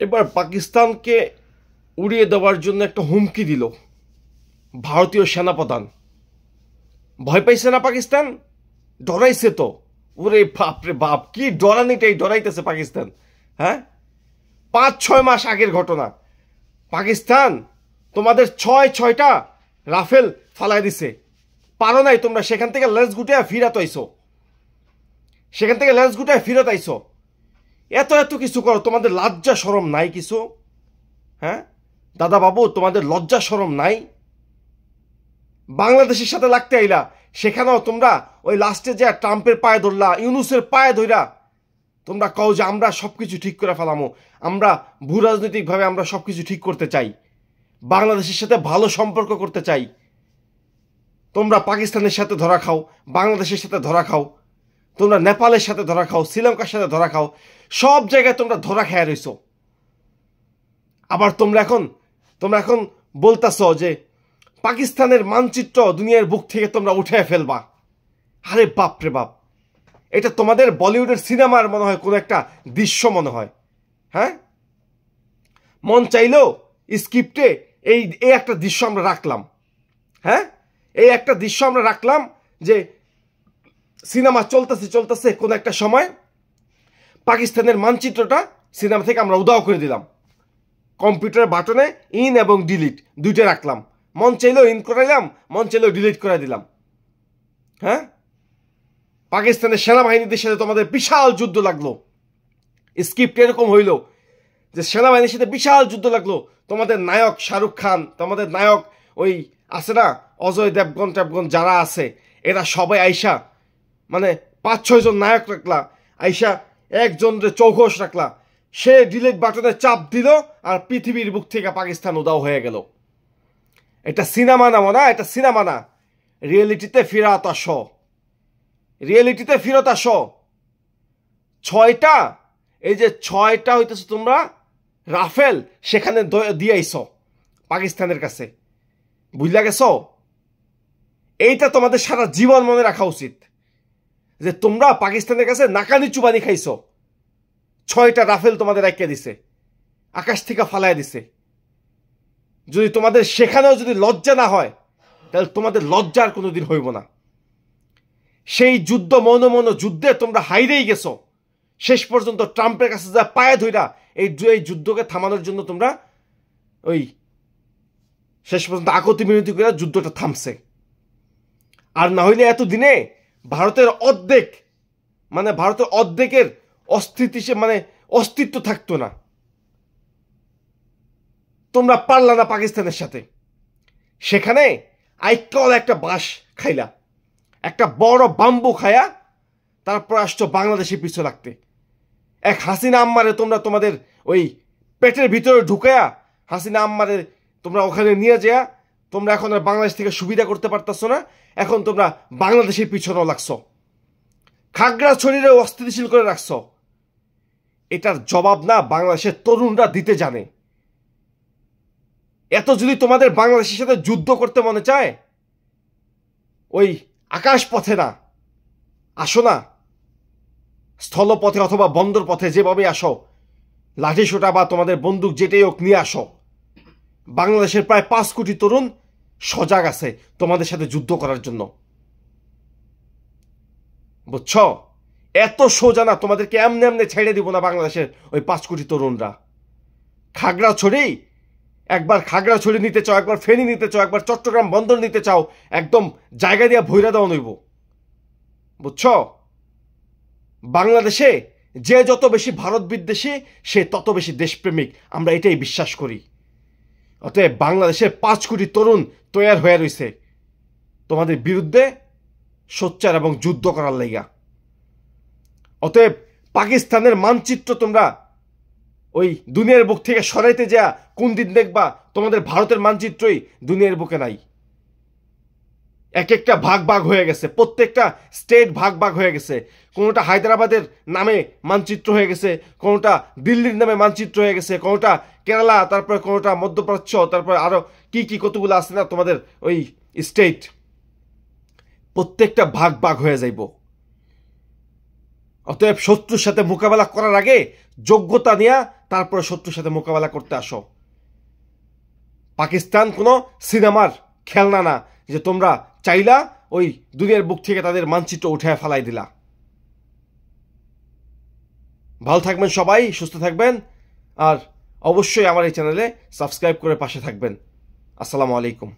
এবার পাকিস্তানকে উড়িয়ে দেওয়ার জন্য একটা হুমকি দিল ভারতীয় সেনাপ্রধান। ভয় পাইছে না পাকিস্তান? ডরাইছে তো। ওরে বাপরে বাপ, কি ডরানিটাই ডরাইতেছে পাকিস্তান। হ্যাঁ, 5-6 মাস আগের ঘটনা। পাকিস্তান তোমাদের ছয়টা রাফেল ফালাই দিছে, পারো নাই তোমরা সেখান থেকে লেজ গুটায় ফিরত আইছো, এত এত কিছু করো, তোমাদের লজ্জা শরম নাই কিছু? হ্যাঁ দাদা বাবু, তোমাদের লজ্জা শরম নাই? বাংলাদেশের সাথে লাগতে আইলা, সেখানেও তোমরা ওই লাস্টে যে ট্রাম্পের পায়ে ধরলা, ইউনুসের পায়ে ধইরা তোমরা কও যে আমরা সবকিছু ঠিক করে ফেলামো, আমরা ভূ রাজনৈতিকভাবে আমরা সবকিছু ঠিক করতে চাই, বাংলাদেশের সাথে ভালো সম্পর্ক করতে চাই। তোমরা পাকিস্তানের সাথে ধরা খাও, বাংলাদেশের সাথে ধরা খাও, তোমরা নেপালের সাথে ধরা খাও, শ্রীলঙ্কার সাথে ধরা খাও, সব জায়গায় তোমরা ধরা খেয়ে রইছো। আবার তোমরা এখন বলতেছ যে পাকিস্তানের মানচিত্র দুনিয়ার বুক থেকে তোমরা উঠে ফেলবা। আরে বাপ রে বাপ, এটা তোমাদের বলিউডের সিনেমার মনে হয় কোনো একটা দৃশ্য মনে হয়। হ্যাঁ, মন চাইলেও স্ক্রিপ্টে এই একটা দৃশ্য আমরা রাখলাম। হ্যাঁ, এই একটা দৃশ্য আমরা রাখলাম যে সিনেমা চলতেছে কোনো একটা সময় পাকিস্তানের মানচিত্রটা সিনেমা থেকে আমরা উধাও করে দিলাম, কম্পিউটার বাটনে ইন এবং ডিলিট দুইটা রাখলাম, মন চাইলেও ইন করাইলাম, মন চাইলেও ডিলিট করে দিলাম। হ্যাঁ, পাকিস্তানের সেনাবাহিনীদের সাথে তোমাদের বিশাল যুদ্ধ লাগলো, স্ক্রিপ্ট এরকম হইল যে সেনাবাহিনীর সাথে বিশাল যুদ্ধ লাগলো, তোমাদের নায়ক শাহরুখ খান, তোমাদের নায়ক ওই আছে না অজয় দেবগন যারা আছে, এরা সবাই আইসা মানে 5-6 জন নায়ক রাখলা, আইসা একজনের চৌঘস রাখলা, সে ডিলিট বাটনে চাপ দিল আর পৃথিবীর বুক থেকে পাকিস্তান উদাও হয়ে গেল। এটা সিনেমা না মনে, এটা সিনেমা না, রিয়েলিটিতে ফিরত আসো, রিয়েলিটিতে ফিরত আসো। 6টা এই যে 6টা হইতেছে তোমরা রাফেল সেখানে দিয়ে আইছ পাকিস্তানের কাছে, বুঝলা গেছ? এইটা তোমাদের সারা জীবন মনে রাখা উচিত যে তোমরা পাকিস্তানের কাছে নাকানি চুবানি খাইছো। 6টা রাফেল তোমাদের রাখিয়ে দিছে, আকাশ থেকে ফালায় দিছে। যদি তোমাদের সেখানেও যদি লজ্জা না হয়, তাহলে তোমাদের লজ্জার কোনোদিন হইব না। সেই যুদ্ধ মৌন যুদ্ধে তোমরা হাইরেই গেছো, শেষ পর্যন্ত ট্রাম্পের কাছে যা পায়ে ধইরা এই যুদ্ধকে থামানোর জন্য তোমরা ওই শেষ পর্যন্ত আকতি মিনতি করে যুদ্ধটা থামছে। আর না হইলে এতদিনে ভারতের অর্ধেকের অস্তিত্ব থাকতো না। তোমরা পারলা না পাকিস্তানের সাথে, সেখানে আইকল একটা বাঁশ খাইলা, একটা বড় বাম্বু খায়া তারপর আসছো বাংলাদেশের পিছু লাগতে। এক হাসিনা আম্মারে তোমরা তোমাদের ওই পেটের ভিতরে ঢুকায়া হাসিনা আম্মারে তোমরা ওখানে নিয়ে যায়া তোমরা এখন আর বাংলাদেশ থেকে সুবিধা করতে পারতেছো না, এখন তোমরা বাংলাদেশের পিছনেও লাগছো, খাগড়াছড়িরে অস্থিতিশীল করে রাখছো। এটার জবাব না বাংলাদেশের তরুণরা দিতে জানে। এত যদি তোমাদের বাংলাদেশের সাথে যুদ্ধ করতে মনে চায়, ওই আকাশ পথে না আসো না, স্থলপথে অথবা বন্দর পথে যেভাবে আসো, লাঠি সোটা বা তোমাদের বন্দুক যেটাই হোক নিয়ে আসো। বাংলাদেশের প্রায় 5 কোটি তরুণ সজাগ আছে তোমাদের সাথে যুদ্ধ করার জন্য, বুঝছ? এত সোজা না, তোমাদেরকে এমনি ছেড়ে দিব না বাংলাদেশের ওই 5 কোটি তরুণরা। একবার খাগড়াছড়ি নিতে চাও, একবার ফেনী নিতে চাও, একবার চট্টগ্রাম বন্দর নিতে চাও, একদম জায়গা দিয়া ভৈরা দেওয়া নইব, বুঝছ? বাংলাদেশে যে যত বেশি ভারত বিদ্বেষী সে তত বেশি দেশপ্রেমিক, আমরা এটাই বিশ্বাস করি। অতএব বাংলাদেশের 5 কোটি তরুণ তৈয়ার হয়ে রয়েছে তোমাদের বিরুদ্ধে সোচ্চার এবং যুদ্ধ করার লাইগা। অতএব পাকিস্তানের মানচিত্র তোমরা ওই দুনিয়ার বুক থেকে সরাইতে যা কোন দিন দেখবা তোমাদের ভারতের মানচিত্রই দুনিয়ার বুকে নাই। এক একটা ভাগ হয়ে গেছে, প্রত্যেকটা স্টেট ভাগ হয়ে গেছে। কোনোটা হায়দ্রাবাদের নামে মানচিত্র হয়ে গেছে, কোনোটা দিল্লির নামে মানচিত্র হয়ে গেছে, কোনোটা কেরালা, তারপরে কোনোটা মধ্যপ্রাচ্য, তারপরে আরো কি কতগুলো আছে না তোমাদের ওই স্টেট, প্রত্যেকটা ভাগ হয়ে যাইব। অতএব শত্রুর সাথে মোকাবেলা করার আগে যোগ্যতা নিয়ে তারপরে শত্রুর সাথে মোকাবেলা করতে আসো। পাকিস্তান কোনো সিনেমার খেলনা না যে তোমরা চাইলা ওই দুনিয়ার বুক থেকে তাদের মানচিত্র উঠে ফেলাই দিলা। ভালো থাকবেন সবাই, সুস্থ থাকবেন, আর অবশ্যই আমার এই চ্যানেলে সাবস্ক্রাইব করে পাশে থাকবেন। আসসালামু আলাইকুম।